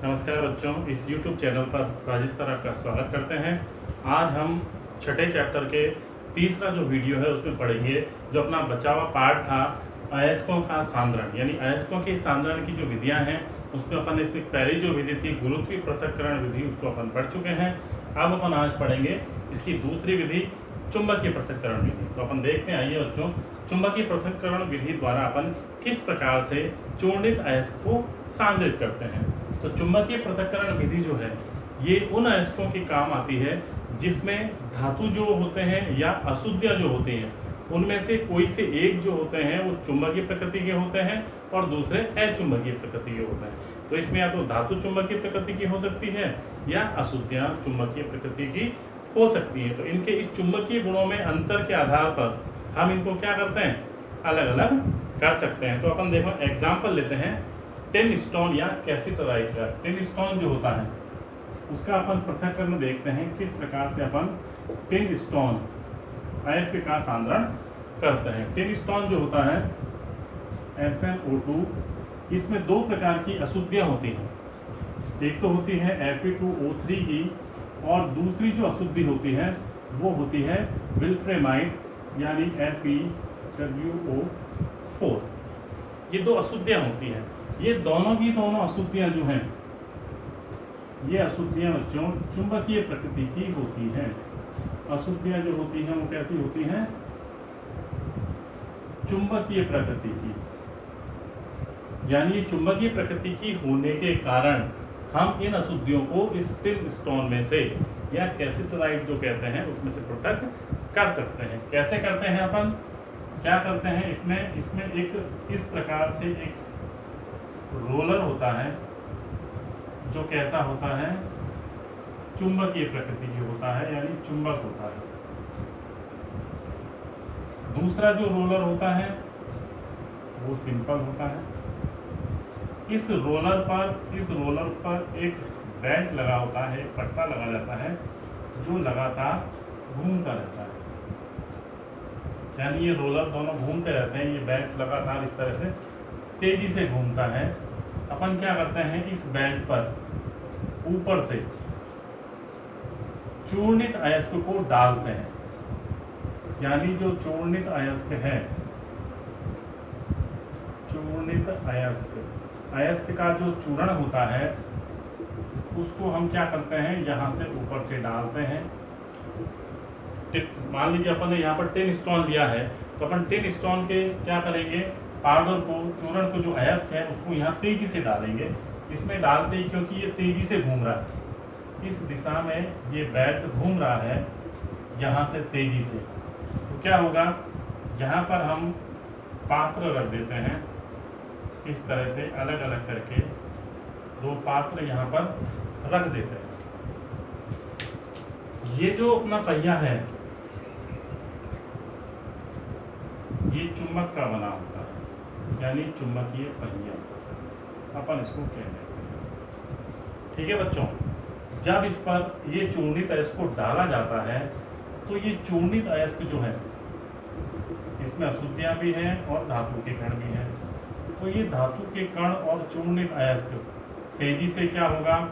नमस्कार बच्चों, इस YouTube चैनल पर राजेश सर आपका स्वागत करते हैं। आज हम छठे चैप्टर के तीसरा जो वीडियो है उसमें पढ़ेंगे। जो अपना बचा हुआ पार्ट था अयस्कों का सांद्रण, यानी अयस्कों के सांद्रण की जो विधियां हैं उसमें अपन इसकी पहली जो विधि थी गुरुत्वीय पृथक्करण विधि, उसको अपन पढ़ चुके हैं। अब अपन आज पढ़ेंगे इसकी दूसरी विधि चुंबकीय पृथक्करण विधि। तो अपन देखते हैं, आइए बच्चों, चुंबकीय पृथक्करण विधि द्वारा अपन किस प्रकार से चूर्णित अयस्क को सांद्रित करते हैं। तो चुंबकीय पृथक्करण विधि जो है ये उन अयस्कों के काम आती है जिसमें धातु जो होते हैं या अशुद्धियाँ जो होती हैं उनमें से कोई से एक जो होते हैं वो चुंबकीय प्रकृति के होते हैं और दूसरे अचुंबकीय प्रकृति के होते हैं। तो इसमें या तो धातु चुंबकीय प्रकृति की हो सकती है या अशुद्धियाँ चुंबकीय प्रकृति की हो सकती है। तो इनके इस चुंबकीय गुणों में अंतर के आधार पर हम इनको क्या करते हैं, अलग अलग कर सकते हैं। तो अपन देखो एग्जाम्पल लेते हैं टिन स्टोन या कैसिटराइट का। टिन स्टोन जो होता है उसका अपन पृथक्करण देखते हैं किस प्रकार से अपन टिन स्टोन अयस्क का सांद्रण करते हैं। टिन स्टोन जो होता है SnO2, इसमें दो प्रकार की अशुद्धियाँ होती हैं। एक तो होती है Fe2O3 की और दूसरी जो अशुद्धि होती है वो होती है विल्फ्रेमाइड यानी FeWO4। ये दो अशुद्धियाँ होती हैं। ये दोनों की दोनों अशुद्धियाँ जो हैं ये अशुद्धियाँ बच्चों चुंबकीय प्रकृति की होती हैं। अशुद्धियाँ जो होती हैं वो कैसी होती हैं, चुंबकीय प्रकृति की। यानी चुंबकीय प्रकृति की होने के कारण हम इन अशुद्धियों को इस टिन स्टोन में से या कैसिटराइट जो कहते हैं उसमें से पृथक कर सकते हैं। कैसे करते हैं अपन, क्या करते हैं, इसमें एक इस प्रकार से एक रोलर होता है जो कैसा होता है, चुंबकीय प्रकृति की होता है, यानी चुंबक होता है। दूसरा जो रोलर होता है वो सिंपल होता है। इस रोलर पर एक बेल्ट लगा होता है, एक पट्टा लगा जाता है जो लगातार घूमता रहता है। यानी ये रोलर दोनों घूमते रहते हैं, ये बेल्ट लगातार इस तरह से तेजी से घूमता है। अपन क्या करते हैं, इस बेल्ट पर ऊपर से चूर्णित अयस्क को डालते हैं। यानी जो चूर्णित अयस्क है, चूर्णित अयस्क का जो चूर्ण होता है उसको हम क्या करते हैं, यहाँ से ऊपर से डालते हैं। मान लीजिए अपन ने यहाँ पर टिन स्टोन लिया है तो अपन टिन स्टोन के क्या करेंगे, पाउडर को, चूर्ण को, जो अयस्क है उसको यहाँ तेजी से डालेंगे। इसमें डालते ही क्योंकि ये तेजी से घूम रहा है, इस दिशा में ये बेल्ट घूम रहा है यहाँ से तेजी से, तो क्या होगा, यहाँ पर हम पात्र रख देते हैं इस तरह से अलग अलग करके, दो पात्र यहाँ पर रख देते हैं। ये जो अपना पहिया है ये चुंबक का बना होता है, यानी चुंबकीय पहिया अपन इसको कहते हैं। ठीक है बच्चों, जब इस पर ये चूर्णित अयस्क को डाला जाता है तो ये चूर्णित अयस्क जो है इसमें अशुद्धियाँ भी हैं और धातु के कण भी हैं। तो ये धातु के कण और चूर्णित अयस्क तेजी से क्या होगा,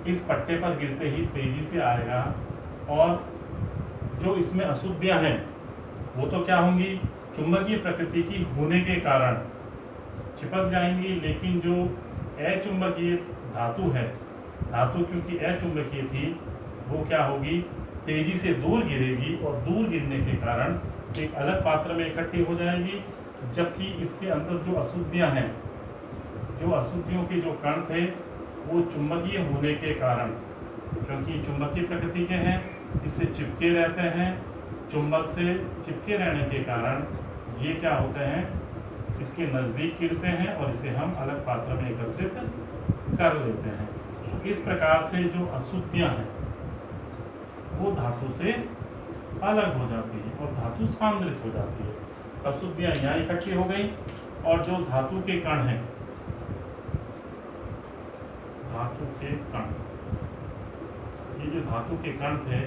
इस पट्टे पर गिरते ही तेजी से आएगा और जो इसमें अशुद्धियाँ हैं वो तो क्या होंगी, चुंबकीय प्रकृति की होने के कारण चिपक जाएंगी। लेकिन जो अचुंबकीय धातु है, धातु क्योंकि अचुंबकीय थी, वो क्या होगी, तेजी से दूर गिरेगी और दूर गिरने के कारण एक अलग पात्र में इकट्ठी हो जाएगी। जबकि इसके अंदर जो अशुद्धियाँ हैं, जो अशुद्धियों के जो कण थे वो चुंबकीय होने के कारण, क्योंकि चुंबकीय प्रकृति के हैं, इससे चिपके रहते हैं। चुंबक से चिपके रहने के कारण ये क्या होते हैं, इसके नज़दीक गिरते हैं और इसे हम अलग पात्र में एकत्रित कर लेते हैं। तो इस प्रकार से जो अशुद्धियाँ हैं वो धातु से अलग हो जाती है और धातु सांद्रित हो जाती है। अशुद्धियाँ यहाँ इकट्ठी हो गई और जो धातु के कण हैं, धातु के कण, ये जो धातु के कण थे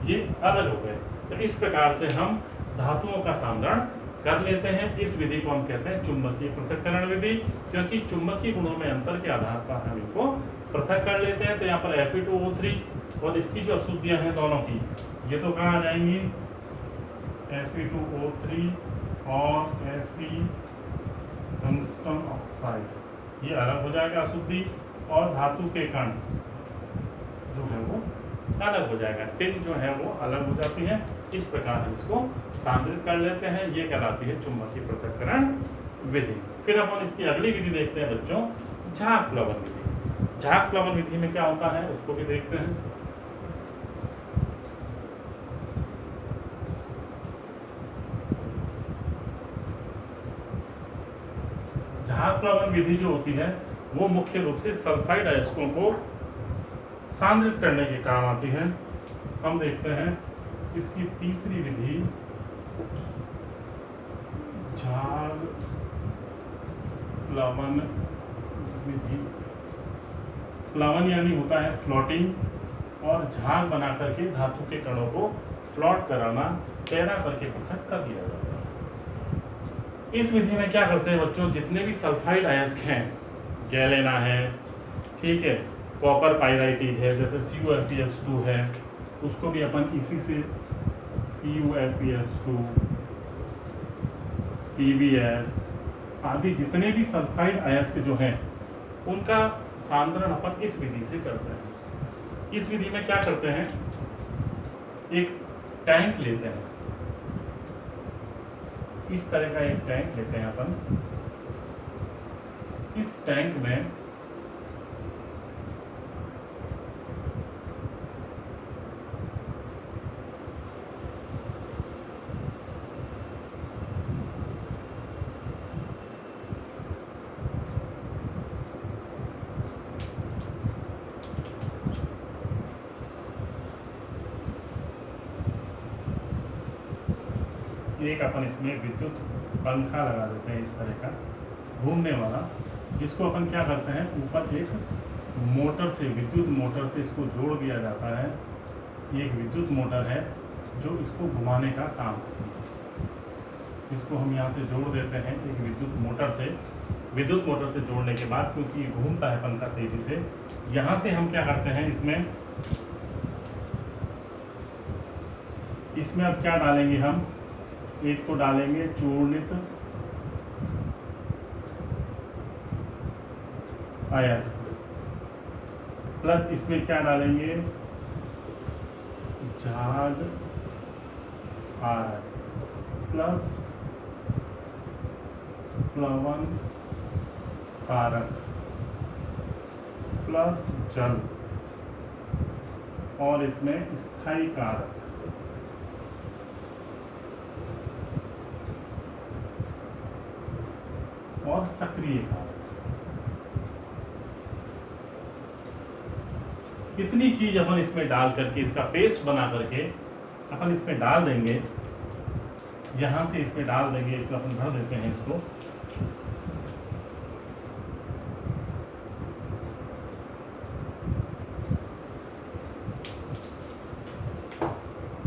ये अलग हो गए। तो इस प्रकार से हम धातुओं का सांद्रण कर लेते हैं। इस विधि को हम कहते हैं चुंबकीय पृथक्करण विधि, क्योंकि चुंबकीय गुणों में अंतर के आधार पर हम इनको पृथक कर लेते हैं। तो यहाँ पर Fe2O3 और इसकी जो अशुद्धियां हैं दोनों की, ये तो कहाँ आ जाएंगी, Fe2O3 और Fe टंगस्टन ऑक्साइड, ये अलग हो जाएगा अशुद्धि, और धातु के कण जो है वो अलग हो जाएगा, टिन जो है वो अलग हो जाती है। इस प्रकार हम इसको सांद्रित कर लेते हैं। ये कहलाती है चुंबकीय पृथक्करण विधि। फिर अपन इसकी अगली विधि देखते हैं बच्चों, झाग प्लवन विधि। झाग प्लवन विधि में क्या होता है उसको भी देखते हैं। झाग प्लवन विधि जो होती है वो मुख्य रूप से सल्फाइड अयस्कों को सांद्रित करने के काम आती है। हम देखते हैं इसकी तीसरी विधि झाग प्लवन विधि। प्लवन यानी होता है फ्लोटिंग, और झाग बना करके धातु के कणों को फ्लोट कराना, तैरा करके पृथक कर दिया जाता है। इस विधि में क्या करते हैं बच्चों, जितने भी सल्फाइड अयस्क हैं, गैलेना है, ठीक है, कॉपर पाइराइटिज है, जैसे CuFeS2 है, उसको भी अपन इसी से CuFeS2, PbS आदि जितने भी सल्फाइड अयस्क जो हैं उनका सांद्रण अपन इस विधि से करते हैं। इस विधि में क्या करते हैं, एक टैंक लेते हैं, इस तरह का एक टैंक लेते हैं अपन। इस टैंक में एक अपन इसमें विद्युत पंखा लगा देते हैं, इस तरह का घूमने वाला, जिसको अपन क्या करते हैं, ऊपर एक मोटर से, विद्युत मोटर से इसको जोड़ दिया जाता है। ये एक विद्युत मोटर है जो इसको घुमाने का काम करती है। इसको हम यहाँ से जोड़ देते हैं एक विद्युत मोटर से। विद्युत मोटर से जोड़ने के बाद, क्योंकि ये घूमता है पंखा तेजी से, यहाँ से हम क्या करते हैं, इसमें अब क्या डालेंगे हम, एक तो डालेंगे चूर्णित अयस्क, प्लस इसमें क्या डालेंगे, झाग आरक, प्लस प्लवन कारक, प्लस जल, और इसमें स्थायी कारक, और सक्रिय कारक। इतनी चीज अपन इसमें डाल करके, इसका पेस्ट बना करके अपन इसमें डाल देंगे, यहां से इसमें डाल देंगे, इसमें अपन भर देते हैं इसको।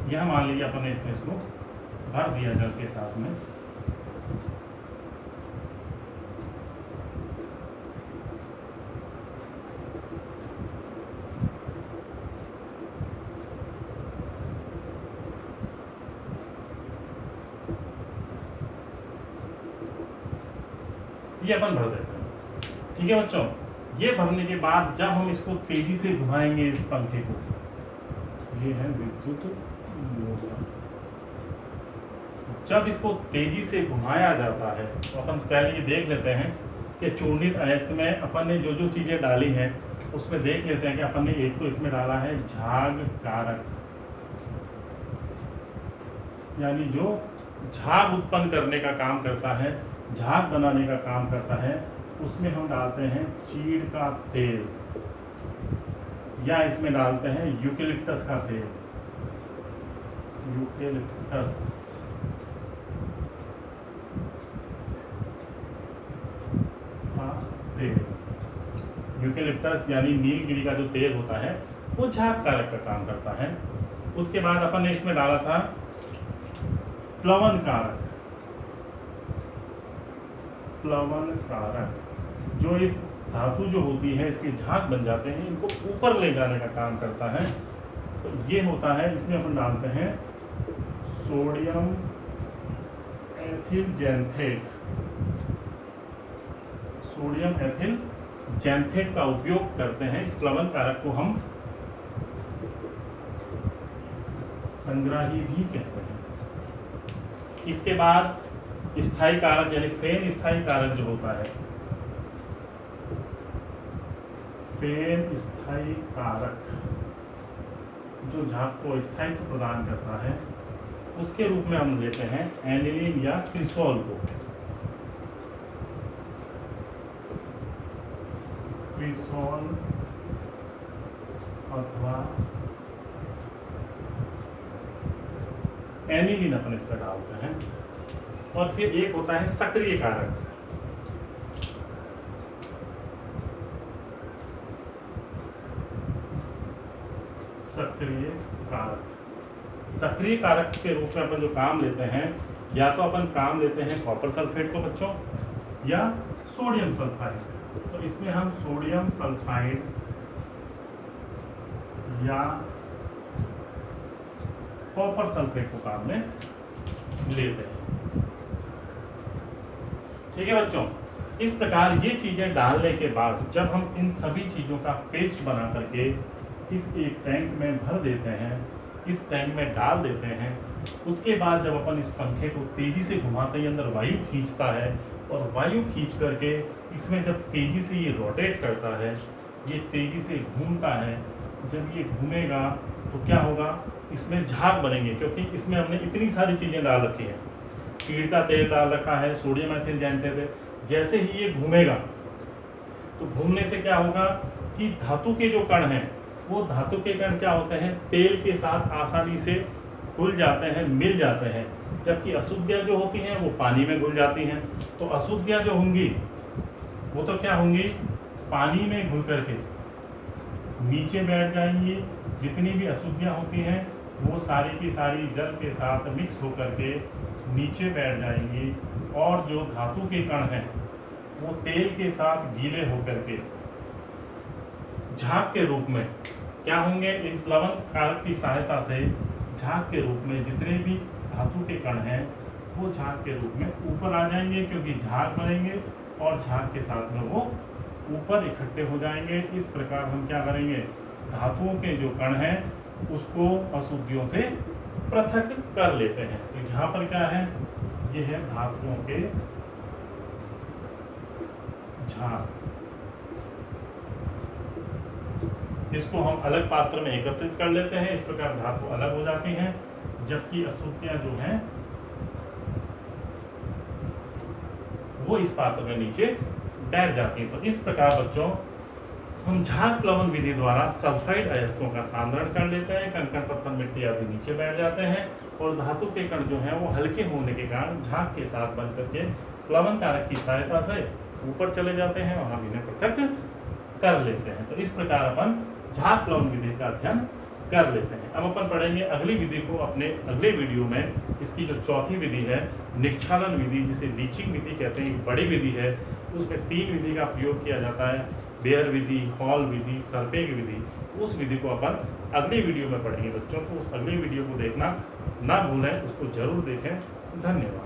यह मान लीजिए अपन ने इसमें इसको भर दिया जल के साथ में। ये अपन भर देते हैं, ठीक है बच्चों। ये भरने के बाद जब हम इसको तेजी से घुमाएंगे इस पंखे को, ये है विद्युत मोटर, जब इसको तेजी से घुमाया जाता है तो अपन पहले ये देख लेते हैं कि चूर्णित अयस्क में अपन ने जो जो चीजें डाली हैं उसमें देख लेते हैं कि अपन ने एक तो इसमें डाला है झाग कारक, यानी जो झाग उत्पन्न करने का काम करता है, झाग बनाने का काम करता है। उसमें हम डालते हैं चीड़ का तेल, या इसमें डालते हैं यूकेलिप्टस का तेल, यूकेलिप्टस का तेल। यूकेलिप्टस यानी नीलगिरी का जो तेल होता है वो झाग कारक का काम करता है। उसके बाद अपन ने इसमें डाला था प्लवन कारक, प्लवन कारक, जो इस धातु जो होती है इसके झाग बन जाते हैं, इनको ऊपर ले जाने का काम करता है। तो ये होता है, इसमें अपन डालते हैं सोडियम एथिल जैंथेट। सोडियम एथिल जैंथेट का उपयोग करते हैं। इस प्लवन कारक को हम संग्राही भी कहते हैं। इसके बाद स्थायी कारक यानी फेन स्थायी कारक जो होता है, फेन स्थायी कारक जो झाग को स्थायित्व प्रदान करता है, उसके रूप में हम लेते हैं एनिलीन या क्रिसोल को। क्रिसोल अथवा एनिलीन अपन इस पर डालते हैं। और फिर एक होता है सक्रिय कारक। सक्रिय कारक, सक्रिय कारक के रूप में अपन जो काम लेते हैं, या तो अपन काम लेते हैं कॉपर सल्फेट को बच्चों, या सोडियम सल्फाइड। तो इसमें हम सोडियम सल्फाइड या कॉपर सल्फेट को काम में लेते हैं। ठीक है बच्चों, इस प्रकार ये चीजें डालने के बाद जब हम इन सभी चीजों का पेस्ट बना करके इस एक टैंक में भर देते हैं, इस टैंक में डाल देते हैं, उसके बाद जब अपन इस पंखे को तेजी से घुमाते हैं, अंदर वायु खींचता है, और वायु खींच करके इसमें जब तेजी से ये रोटेट करता है, ये तेजी से घूमता है, जब ये घूमेगा तो क्या होगा, इसमें झाग बनेंगे, क्योंकि इसमें हमने इतनी सारी चीजें डाल रखी हैं। कीड़ का तेल डाल रखा है, सोडियम एथिल जैंथेट। जैसे ही ये घूमेगा तो घूमने से क्या होगा कि धातु के जो कण हैं, वो धातु के कण क्या होते हैं, तेल के साथ आसानी से घुल जाते हैं, मिल जाते हैं। जबकि अशुद्धियाँ जो होती हैं वो पानी में घुल जाती हैं। तो अशुद्धियाँ जो होंगी वो तो क्या होंगी, पानी में घुल करके नीचे बैठ जाएंगी। जितनी भी अशुद्धियाँ होती हैं वो सारी की सारी जल के साथ मिक्स होकर के नीचे बैठ जाएंगी, और जो धातु के कण हैं वो तेल के साथ गीले होकर के झाग के रूप में क्या होंगे, इन प्लवन कारक की सहायता से झाग के रूप में जितने भी धातु के कण हैं वो झाग के रूप में ऊपर आ जाएंगे, क्योंकि झाग बनेंगे और झाग के साथ में वो ऊपर इकट्ठे हो जाएंगे। इस प्रकार हम क्या करेंगे, धातुओं के जो कण हैं उसको अशुद्धियों से पृथक कर लेते हैं। तो यहाँ पर क्या है, ये है धातुओं के झाग। इसको हम अलग पात्र में एकत्रित कर लेते हैं। इस प्रकार धातु अलग हो जाती हैं, जबकि अशुद्धियां जो हैं वो इस पात्र में नीचे बैठ जाती हैं। तो इस प्रकार बच्चों हम झाग प्लवन विधि द्वारा सल्फाइड अयस्कों का सांद्रण कर लेते हैं। कंकड़ पत्थर मिट्टी आदि नीचे बैठ जाते हैं, और धातु के कण जो हैं वो हल्के होने के कारण झाग के साथ बन करके प्लवन कारक की सहायता से ऊपर चले जाते हैं और हम इन्हें पृथक कर लेते हैं। तो इस प्रकार अपन झाग प्लवन विधि का अध्ययन कर लेते हैं। अब अपन पढ़ेंगे अगली विधि को अपने अगले वीडियो में। इसकी जो चौथी विधि है निक्षालन विधि, जिसे लीचिंग विधि कहते हैं, बड़ी विधि है। उसमें 3 विधि का प्रयोग किया जाता है, बेयर विधि, हॉल विधि, सर्पेग विधि। उस विधि को अपन अगले वीडियो में पढ़ेंगे बच्चों। तो उस अगले वीडियो को देखना ना भूलें, उसको जरूर देखें। धन्यवाद।